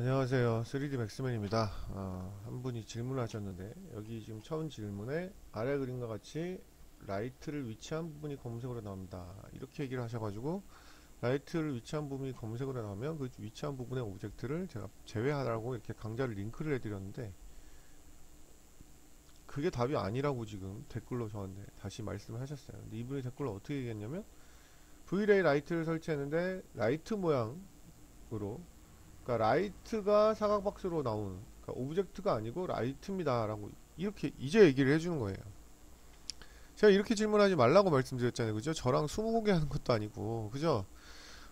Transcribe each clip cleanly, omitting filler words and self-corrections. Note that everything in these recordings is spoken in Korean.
안녕하세요. 3D 맥스맨입니다. 한 분이 질문하셨는데 여기 지금 처음 질문에 아래 그림과 같이 라이트를 위치한 부분이 검은색으로 나옵니다. 이렇게 얘기를 하셔가지고 라이트를 위치한 부분이 검은색으로 나오면 그 위치한 부분의 오브젝트를 제가 제외하라고 이렇게 강좌를 링크를 해드렸는데 그게 답이 아니라고 지금 댓글로 저한테 다시 말씀을 하셨어요. 근데 이분이 댓글로 어떻게 얘기했냐면 Vray 라이트를 설치했는데 라이트 모양으로, 그러니까 라이트가 사각박스로 나오는, 그러니까 오브젝트가 아니고 라이트입니다 라고 이렇게 이제 얘기를 해주는 거예요. 제가 이렇게 질문하지 말라고 말씀드렸잖아요, 그죠? 저랑 스무고개 하는 것도 아니고, 그죠?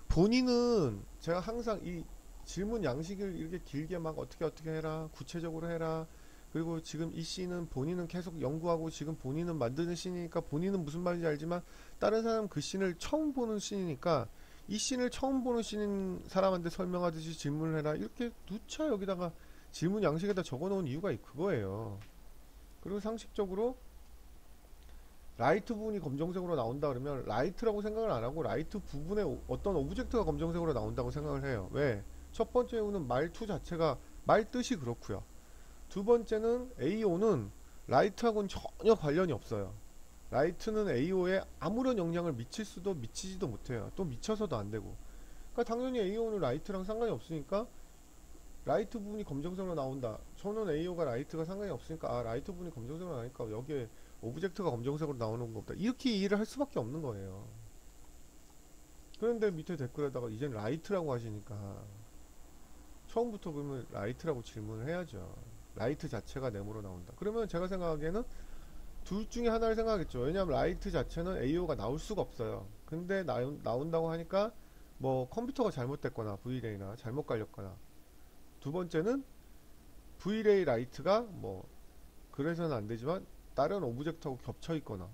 본인은 제가 항상 이 질문 양식을 이렇게 길게 막 어떻게 어떻게 해라, 구체적으로 해라, 그리고 지금 이 씬은 본인은 계속 연구하고 지금 본인은 만드는 씬이니까 본인은 무슨 말인지 알지만 다른 사람 그 씬을 처음 보는 씬이니까 이 씬을 처음 보는 씬인 사람한테 설명하듯이 질문을 해라, 이렇게 누차 여기다가 질문 양식에다 적어놓은 이유가 그거예요. 그리고 상식적으로 라이트 부분이 검정색으로 나온다 그러면 라이트라고 생각을 안 하고 라이트 부분에 어떤 오브젝트가 검정색으로 나온다고 생각을 해요. 왜? 첫 번째 이유는 말투 자체가 말 뜻이 그렇고요. 두 번째는 AO는 라이트하고는 전혀 관련이 없어요. 라이트는 AO에 아무런 영향을 미칠 수도 미치지도 못해요. 또 미쳐서도 안 되고. 그러니까 당연히 AO는 라이트랑 상관이 없으니까 라이트 부분이 검정색으로 나온다. 저는 AO가 라이트가 상관이 없으니까 라이트 부분이 검정색으로 나니까 여기에 오브젝트가 검정색으로 나오는 것보다 이렇게 이해를 할 수밖에 없는 거예요. 그런데 밑에 댓글에다가 이젠 라이트라고 하시니까 처음부터 그러면 라이트라고 질문을 해야죠. 라이트 자체가 네모로 나온다. 그러면 제가 생각하기에는 둘 중에 하나를 생각하겠죠. 왜냐하면 라이트 자체는 AO가 나올 수가 없어요. 근데 나온다고 하니까 뭐 컴퓨터가 잘못됐거나 V레이나 잘못 깔렸거나, 두 번째는 V레이 라이트가 뭐 그래서는 안 되지만 다른 오브젝트하고 겹쳐 있거나,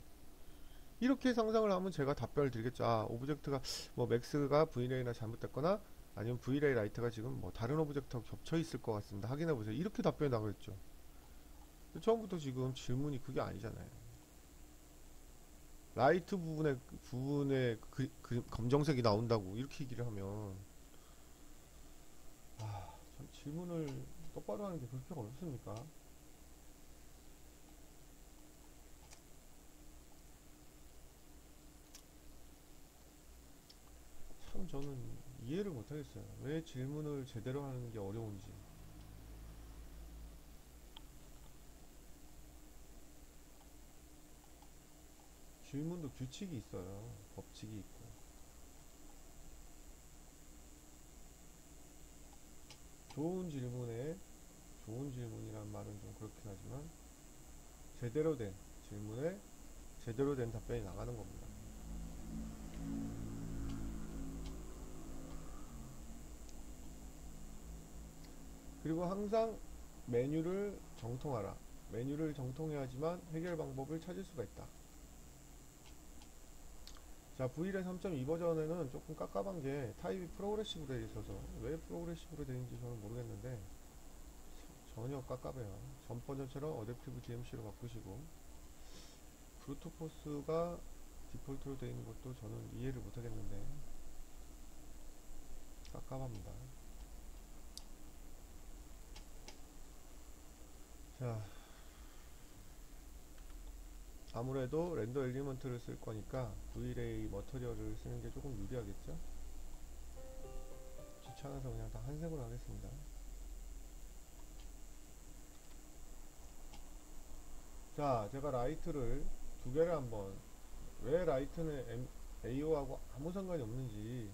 이렇게 상상을 하면 제가 답변을 드리겠죠. 오브젝트가 뭐 맥스가 V레이나 잘못됐거나 아니면 V레이 라이트가 지금 뭐 다른 오브젝트하고 겹쳐 있을 것 같습니다. 확인해 보세요. 이렇게 답변이 나오겠죠. 처음부터 지금 질문이 그게 아니잖아요. 라이트 부분에 검정색이 나온다고 이렇게 얘기를 하면 참 질문을 똑바로 하는 게 그렇게 어렵습니까? 참 저는 이해를 못하겠어요. 왜 질문을 제대로 하는 게 어려운지. 질문도 규칙이 있어요. 법칙이 있고. 좋은 질문에 좋은 질문이란 말은 좀 그렇긴 하지만 제대로 된 질문에 제대로 된 답변이 나가는 겁니다. 그리고 항상 메뉴를 정통하라. 메뉴를 정통해야지만 해결 방법을 찾을 수가 있다. 자, V1의 3.2 버전에는 조금 깝깝한 게 타입이 프로그레시브로 되어 있어서, 왜 프로그레시브로 되어 있는지 저는 모르겠는데 전혀 깝깝해요. 전 버전처럼 어댑티브 DMC로 바꾸시고 브루트포스가 디폴트로 되어 있는 것도 저는 이해를 못하겠는데 깝깝합니다. 자, 아무래도 렌더 엘리먼트를 쓸 거니까 Vray 머터리얼을 쓰는 게 조금 유리하겠죠? 귀찮아서 그냥 다 한색으로 하겠습니다. 자, 제가 라이트를 두 개를 한번, 왜 라이트는 AO하고 아무 상관이 없는지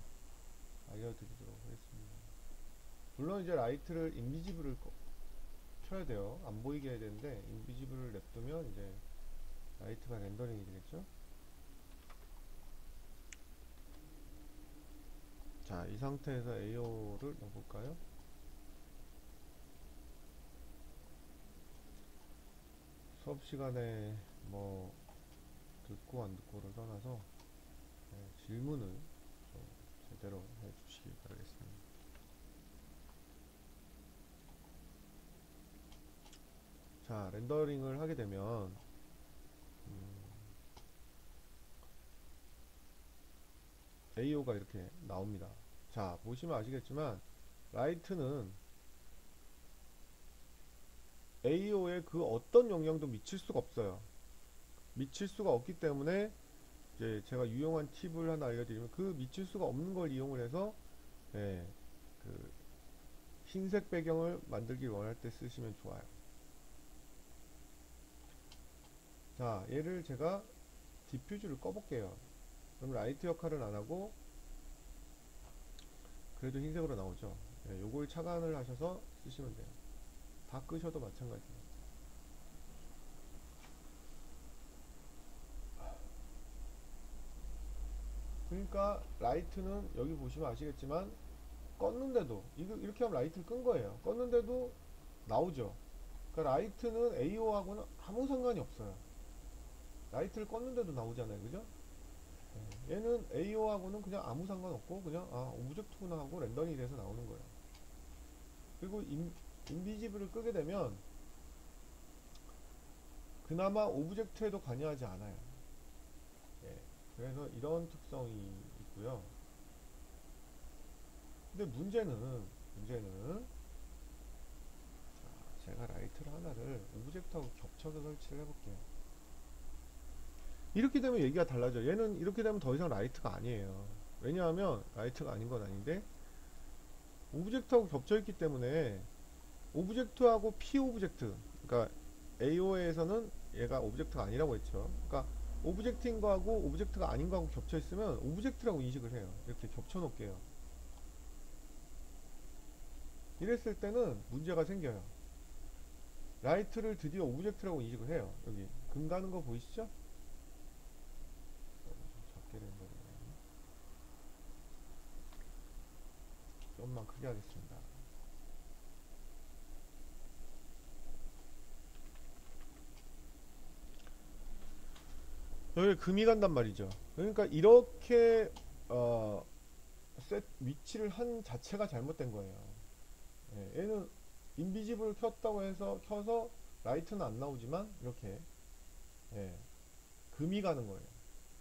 알려드리도록 하겠습니다. 물론 이제 라이트를 인비지블을 켜야 돼요. 안 보이게 해야 되는데 인비지블을 냅두면 이제 라이트가 렌더링이 되겠죠. 자, 이 상태에서 AO를 넣어볼까요? 수업 시간에 뭐 듣고 안 듣고를 떠나서 질문을 좀 제대로 해주시기 바라겠습니다. 자, 렌더링을 하게 되면 AO가 이렇게 나옵니다. 자, 보시면 아시겠지만 라이트는 AO에 그 어떤 영향도 미칠 수가 없어요. 미칠 수가 없기 때문에 이제 제가 유용한 팁을 하나 알려드리면 그 미칠 수가 없는 걸 이용을 해서 예, 그 흰색 배경을 만들기 원할 때 쓰시면 좋아요. 자, 얘를 제가 디퓨즈를 꺼볼게요. 그럼 라이트 역할은 안 하고 그래도 흰색으로 나오죠. 예, 요걸 차단을 하셔서 쓰시면 돼요. 다 끄셔도 마찬가지예요. 그러니까 라이트는 여기 보시면 아시겠지만 껐는데도 이렇게 하면 라이트를 끈 거예요. 껐는데도 나오죠. 그러니까 라이트는 AO하고는 아무 상관이 없어요. 라이트를 껐는데도 나오잖아요. 그죠? 얘는 AO하고는 그냥 아무 상관없고 그냥 아 오브젝트구나 하고 렌더링이 돼서 나오는 거예요. 그리고 인비지블을 끄게 되면 그나마 오브젝트에도 관여하지 않아요. 예, 그래서 이런 특성이 있고요. 근데 문제는 제가 라이트를 하나를 오브젝트하고 겹쳐서 설치를 해볼게요. 이렇게 되면 얘기가 달라져요. 얘는 이렇게 되면 더 이상 라이트가 아니에요. 왜냐하면 라이트가 아닌 건 아닌데 오브젝트하고 겹쳐있기 때문에 오브젝트하고 P 오브젝트, 그러니까 AO에서는 얘가 오브젝트가 아니라고 했죠. 그러니까 오브젝트인 거하고 오브젝트가 아닌 거하고 겹쳐있으면 오브젝트라고 인식을 해요. 이렇게 겹쳐놓을게요. 이랬을 때는 문제가 생겨요. 라이트를 드디어 오브젝트라고 인식을 해요. 여기 금 가는 거 보이시죠? 좀 작게 된 거네요. 좀만 크게 하겠습니다. 여기 금이 간단 말이죠. 그러니까 이렇게 셋 위치를 한 자체가 잘못된 거예요. 예, 얘는 인비지블 켰다고 해서 켜서 라이트는 안 나오지만 이렇게 예, 금이 가는 거예요.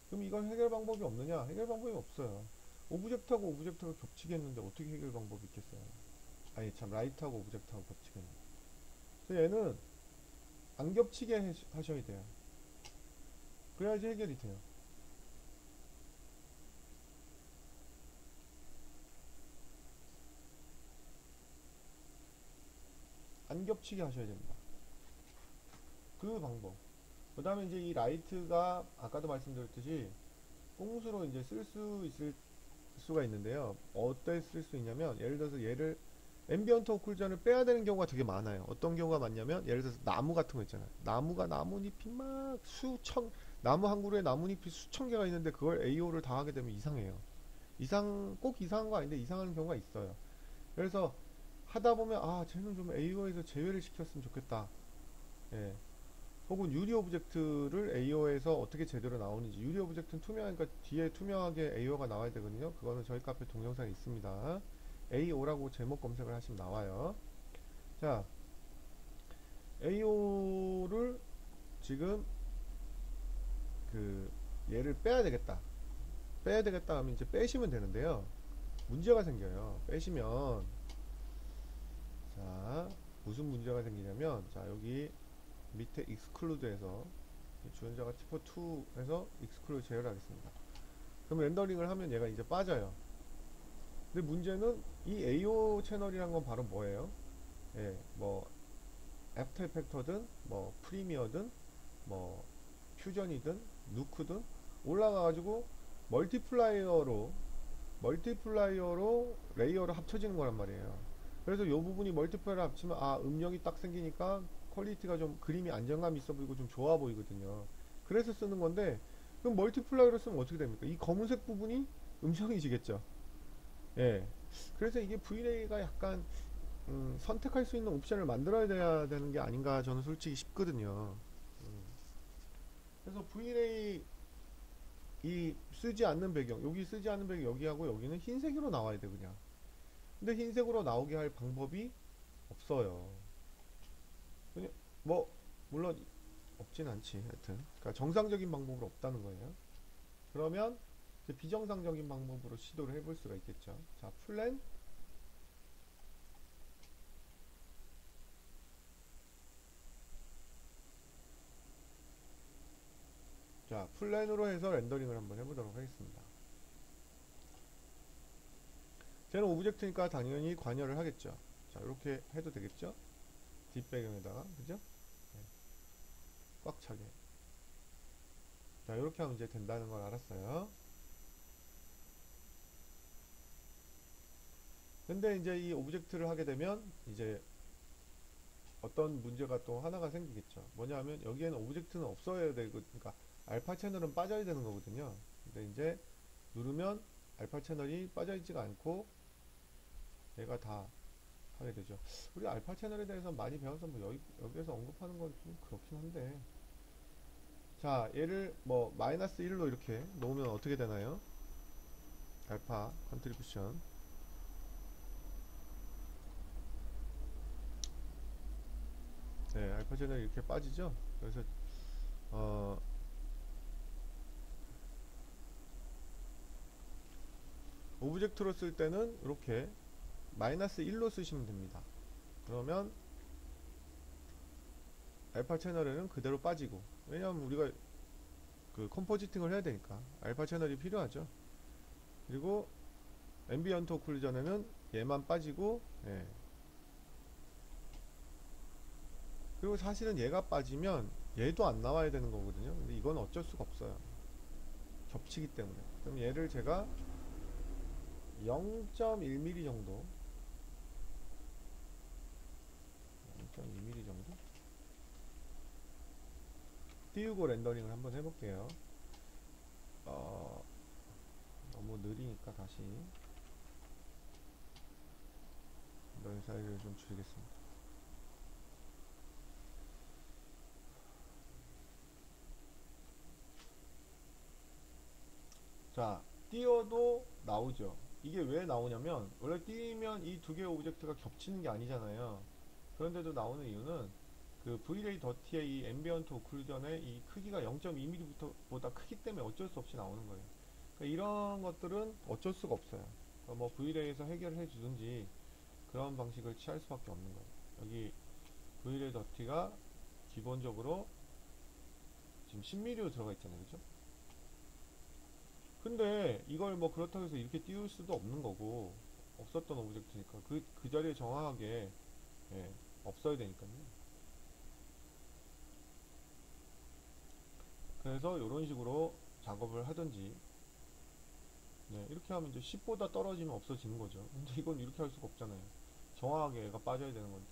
그럼 이건 해결 방법이 없느냐? 해결 방법이 없어요. 오브젝트하고 오브젝트가 겹치겠는데 어떻게 해결 방법이 있겠어요? 아니 참 라이트하고 오브젝트하고 겹치겠네. 그래서 얘는 안 겹치게 하셔야 돼요. 그래야지 해결이 돼요. 안 겹치게 하셔야 됩니다. 그 방법. 그 다음에 이제 이 라이트가 아까도 말씀드렸듯이 꼼수로 이제 쓸 수 있을 수가 있는데요. 어때 쓸 수 있냐면 예를 들어서 얘를 앰비언트 오클루전을 빼야 되는 경우가 되게 많아요. 어떤 경우가 많냐면 예를 들어서 나무 같은 거 있잖아요. 나무가 나뭇잎이 막 수천 나무 한 그루에 나뭇잎이 수천 개가 있는데 그걸 AO를 다 하게 되면 이상해요. 꼭 이상한 거 아닌데 이상한 경우가 있어요. 그래서 하다 보면 아 쟤는 좀 AO에서 제외를 시켰으면 좋겠다. 예. 혹은 유리 오브젝트를 AO에서 어떻게 제대로 나오는지. 유리 오브젝트는 투명하니까 뒤에 투명하게 AO가 나와야 되거든요. 그거는 저희 카페 동영상에 있습니다. AO라고 제목 검색을 하시면 나와요. 자, AO를 지금 그 얘를 빼야 되겠다. 빼야 되겠다 하면 이제 빼시면 되는데요. 문제가 생겨요. 빼시면 자, 무슨 문제가 생기냐면 자, 여기 밑에 exclude에서 주연자가 tipo2 해서 exclude 제외하겠습니다. 그럼 렌더링을 하면 얘가 이제 빠져요. 근데 문제는 이 AO 채널이란 건 바로 뭐예요? 예, 뭐 애프터 이펙터든 뭐 프리미어든 뭐 퓨전이든 누크든 올라가가지고 멀티플라이어로 레이어로 합쳐지는 거란 말이에요. 그래서 이 부분이 멀티플라이어로 합치면 아 음영이 딱 생기니까 퀄리티가 좀 그림이 안정감 있어 보이고 좀 좋아 보이거든요. 그래서 쓰는 건데 그럼 멀티플라이어로 쓰면 어떻게 됩니까? 이 검은색 부분이 음영이지겠죠. 예. 그래서 이게 V-Ray가 약간 선택할 수 있는 옵션을 만들어야 돼야 되는 게 아닌가 저는 솔직히 싶거든요. 음. 그래서 V-Ray 이 쓰지 않는 배경 여기 쓰지 않는 배경 여기하고 여기는 흰색으로 나와야 돼 그냥. 근데 흰색으로 나오게 할 방법이 없어요. 그냥 뭐 물론 없진 않지 하여튼. 그러니까 정상적인 방법으로 없다는 거예요. 그러면 이제 비정상적인 방법으로 시도를 해볼 수가 있겠죠. 자, 플랜으로 해서 렌더링을 한번 해보도록 하겠습니다. 쟤는 오브젝트니까 당연히 관여를 하겠죠. 자, 이렇게 해도 되겠죠? 뒷배경에다가, 그죠? 네. 꽉 차게. 자, 이렇게 하면 이제 된다는 걸 알았어요. 근데 이제 이 오브젝트를 하게 되면 이제 어떤 문제가 또 하나가 생기겠죠. 뭐냐면 여기에는 오브젝트는 없어야 되고, 그러니까 알파 채널은 빠져야 되는 거거든요. 근데 이제 누르면 알파 채널이 빠져있지가 않고 얘가 다 하게 되죠. 우리 알파 채널에 대해서 많이 배워서 뭐 여기에서 언급하는 건 좀 그렇긴 한데. 자, 얘를 뭐 마이너스 1로 이렇게 놓으면 어떻게 되나요? 알파 컨트리뷰션. 네, 알파 채널이 이렇게 빠지죠. 그래서 어 오브젝트로 쓸 때는 이렇게 마이너스 1로 쓰시면 됩니다. 그러면 알파 채널에는 그대로 빠지고, 왜냐하면 우리가 그 컴포지팅을 해야 되니까 알파 채널이 필요하죠. 그리고 앰비언트 오클루전에는 얘만 빠지고, 예. 그리고 사실은 얘가 빠지면 얘도 안 나와야 되는 거거든요. 근데 이건 어쩔 수가 없어요. 겹치기 때문에. 그럼 얘를 제가 0.1mm 정도, 0.2mm 정도 띄우고 렌더링을 한번 해볼게요. 너무 느리니까 다시 렌더링 사이즈를 좀 줄이겠습니다. 자, 띄워도 나오죠. 이게 왜 나오냐면, 원래 띄면 이 두 개의 오브젝트가 겹치는 게 아니잖아요. 그런데도 나오는 이유는 그 Vray 더티의 이 앰비언트 오클루전의 이 크기가 0.2mm 보다 크기 때문에 어쩔 수 없이 나오는 거예요. 그러니까 이런 것들은 어쩔 수가 없어요. 그러니까 뭐 Vray에서 해결해 주든지 그런 방식을 취할 수밖에 없는 거예요. 여기 Vray 더티가 기본적으로 지금 10mm로 들어가 있잖아요. 그죠? 근데 이걸 뭐 그렇다고 해서 이렇게 띄울 수도 없는 거고, 없었던 오브젝트니까 그 자리에 정확하게, 예, 없어야 되니까요. 그래서 이런 식으로 작업을 하든지, 네, 이렇게 하면 이제 10보다 떨어지면 없어지는 거죠. 근데 이건 이렇게 할 수가 없잖아요. 정확하게 얘가 빠져야 되는 건데.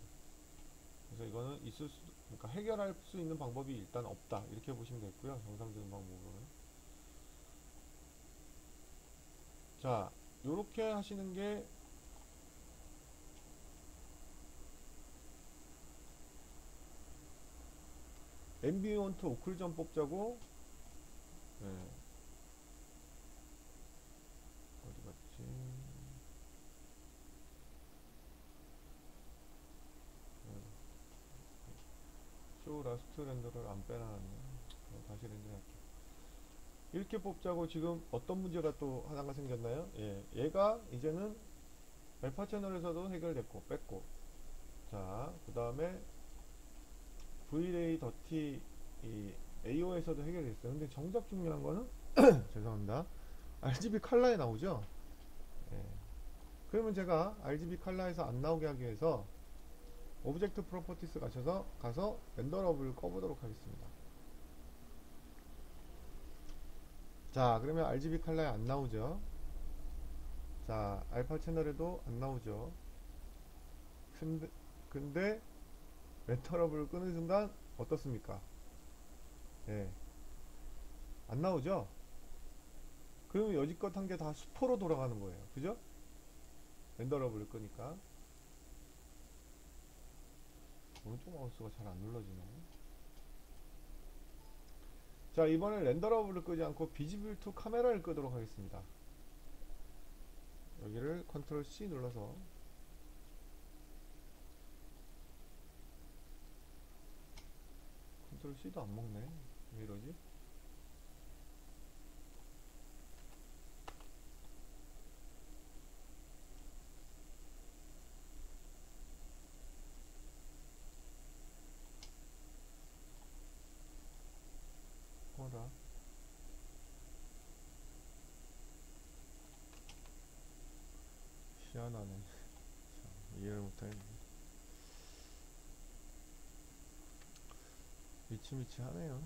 그래서 이거는 그러니까 해결할 수 있는 방법이 일단 없다, 이렇게 보시면 되고요. 정상적인 방법으로는. 자, 요렇게 하시는 게 앰비언트 오클루전 뽑자고. 네, 어디 갔지? 쇼 라스트 렌더를 안 빼놔놨네. 다시 렌더 할게요. 이렇게 뽑자고. 지금 어떤 문제가 또 하나가 생겼나요? 예, 얘가 이제는 알파 채널에서도 해결됐고 뺐고, 자, 그 다음에 Vray 더티 이 AO에서도 해결됐어요. 근데 정작 중요한 거는 죄송합니다. RGB 컬러에 나오죠. 예. 그러면 제가 RGB 컬러에서 안 나오게 하기 위해서 오브젝트 프로퍼티스 가서 렌더러블을 꺼보도록 하겠습니다. 자, 그러면 RGB 컬러에 안 나오죠. 자, 알파 채널에도 안 나오죠. 근데 렌더러블을 끄는 순간 어떻습니까? 예, 안 나오죠. 그러면 여지껏 한 게 다 수포로 돌아가는 거예요. 그죠? 렌더러블을 끄니까. 오른쪽 마우스가 잘 안 눌러지네. 자, 이번엔 렌더러블을 끄지 않고 비지블 투 카메라를 끄도록 하겠습니다. 여기를 컨트롤 C 눌러서, 컨트롤 C도 안 먹네. 왜 이러지? 뭐라? 희한하네. 참, 이해를 못하겠네. 미치미치하네요.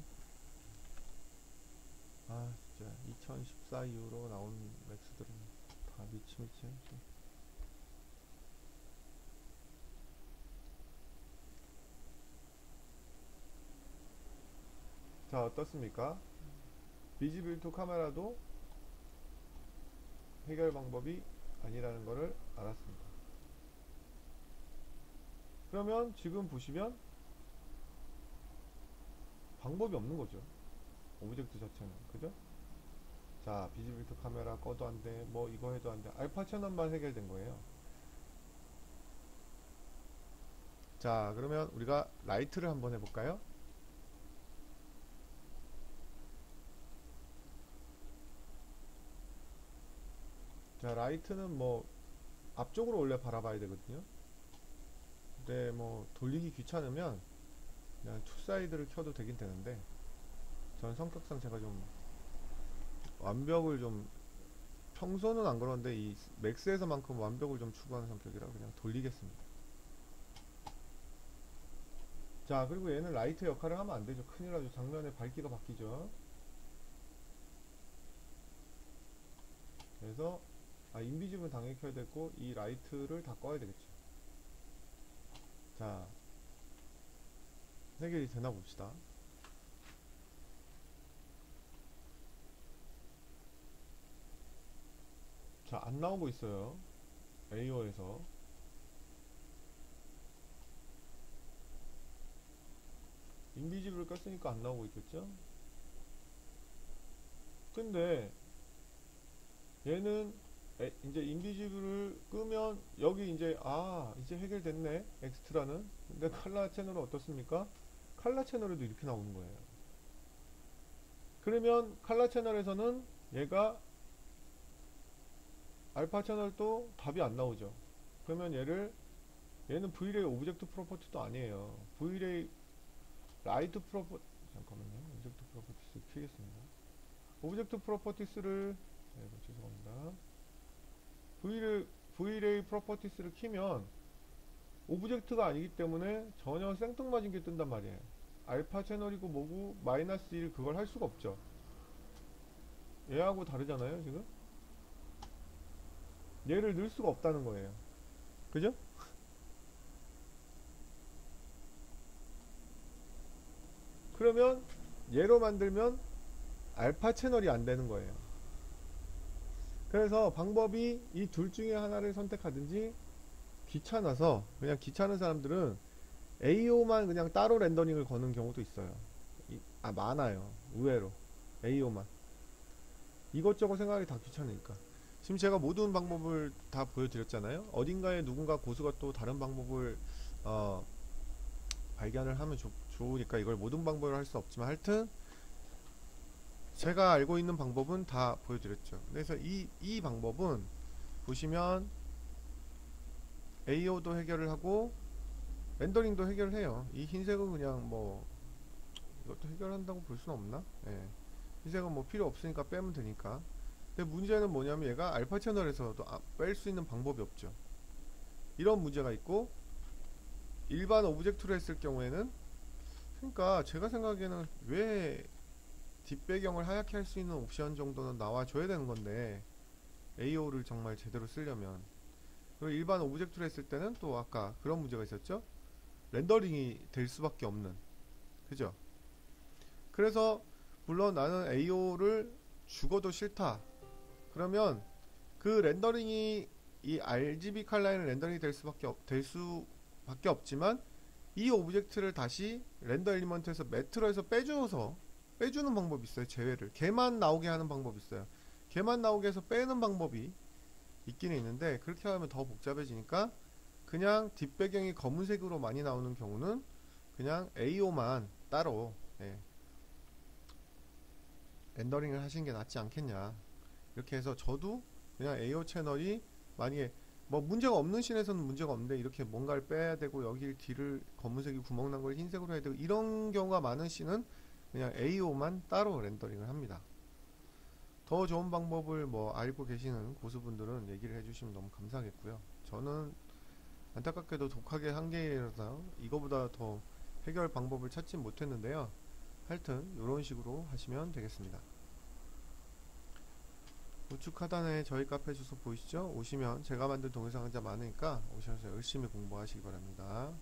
아 진짜 2014 이후로 나온 맥스들은 다 미치미치해. 자 어떻습니까? 비즈빌트 카메라도 해결 방법이 아니라는 것을 알았습니다. 그러면 지금 보시면 방법이 없는 거죠. 오브젝트 자체는. 그죠? 자, 비즈빌트 카메라 꺼도 안 돼. 뭐 이거 해도 안 돼. 알파 채널만 해결된 거예요. 자, 그러면 우리가 라이트를 한번 해볼까요? 자, 라이트는 뭐 앞쪽으로 원래 바라봐야 되거든요. 근데 뭐 돌리기 귀찮으면 그냥 투사이드를 켜도 되긴 되는데 전 성격상 제가 좀 완벽을 좀 평소는 안 그러는데 이 맥스에서만큼 완벽을 좀 추구하는 성격이라 그냥 돌리겠습니다. 자, 그리고 얘는 라이트 역할을 하면 안 되죠. 큰일 나죠. 장면의 밝기가 바뀌죠. 그래서 인비지블 당연히 켜야 되고 이 라이트를 다 꺼야 되겠죠. 자, 해결이 되나 봅시다. 자, 안 나오고 있어요. AO에서. 인비지블을 껐으니까 안 나오고 있겠죠? 근데 얘는 이제 인비지블을 끄면 여기 이제 해결됐네. 엑스트라는. 근데 칼라 채널은 어떻습니까? 칼라 채널에도 이렇게 나오는 거예요. 그러면 칼라 채널에서는 얘가 알파 채널도 답이 안 나오죠. 그러면 얘는 Vray 오브젝트 프로퍼티도 아니에요. Vray 라이트 프로퍼 잠깐만요. 오브젝트 프로퍼티스 키겠습니다. 오브젝트 프로퍼티스를 죄송합니다. Vray 프로퍼티스를 키면 오브젝트가 아니기 때문에 전혀 생뚱맞은 게 뜬단 말이에요. 알파 채널이고 뭐고 마이너스 1 그걸 할 수가 없죠. 얘하고 다르잖아요 지금. 얘를 넣을 수가 없다는 거예요. 그죠? 그러면 얘로 만들면 알파 채널이 안 되는 거예요. 그래서 방법이 이 둘 중에 하나를 선택하든지 귀찮아서 그냥 귀찮은 사람들은 AO만 그냥 따로 렌더링을 거는 경우도 있어요. 많아요. 의외로 AO만 이것저것 생각이 다 귀찮으니까. 지금 제가 모든 방법을 다 보여드렸잖아요. 어딘가에 누군가 고수가 또 다른 방법을 어, 발견을 하면 좋으니까 이걸 모든 방법을 할 수 없지만 하여튼 제가 알고 있는 방법은 다 보여드렸죠. 그래서 이 방법은 보시면 AO도 해결을 하고 렌더링도 해결을 해요. 이 흰색은 그냥 뭐 이것도 해결한다고 볼 수는 없나? 예. 흰색은 뭐 필요 없으니까 빼면 되니까. 근데 문제는 뭐냐면 얘가 알파 채널에서도 뺄 수 있는 방법이 없죠. 이런 문제가 있고 일반 오브젝트로 했을 경우에는 그러니까 제가 생각에는 왜 뒷배경을 하얗게 할 수 있는 옵션 정도는 나와줘야 되는 건데 AO를 정말 제대로 쓰려면. 그리고 일반 오브젝트로 했을 때는 또 아까 그런 문제가 있었죠. 렌더링이 될 수밖에 없는. 그죠? 그래서 물론 나는 AO를 죽어도 싫다. 그러면 그 렌더링이 이 RGB 컬러에는 렌더링이 될 수밖에 없지만 이 오브젝트를 다시 렌더 엘리먼트에서 매트로 해서 빼주는 방법이 있어요. 제외를 걔만 나오게 하는 방법이 있어요. 걔만 나오게 해서 빼는 방법이 있기는 있는데 그렇게 하면 더 복잡해지니까 그냥 뒷배경이 검은색으로 많이 나오는 경우는 그냥 AO만 따로 렌더링을 하시는 게 낫지 않겠냐. 이렇게 해서 저도 그냥 AO 채널이 만약에 뭐 문제가 없는 씬에서는 문제가 없는데 이렇게 뭔가를 빼야 되고 여기 뒤를 검은색이 구멍 난 걸 흰색으로 해야 되고 이런 경우가 많은 씬은 그냥 AO만 따로 렌더링을 합니다. 더 좋은 방법을 뭐 알고 계시는 고수분들은 얘기를 해주시면 너무 감사하겠고요. 저는 안타깝게도 독학의 한계라서 이거보다 더 해결 방법을 찾진 못했는데요. 하여튼 이런 식으로 하시면 되겠습니다. 우측 하단에 저희 카페 주소 보이시죠? 오시면 제가 만든 동영상 상자 많으니까 오셔서 열심히 공부하시기 바랍니다.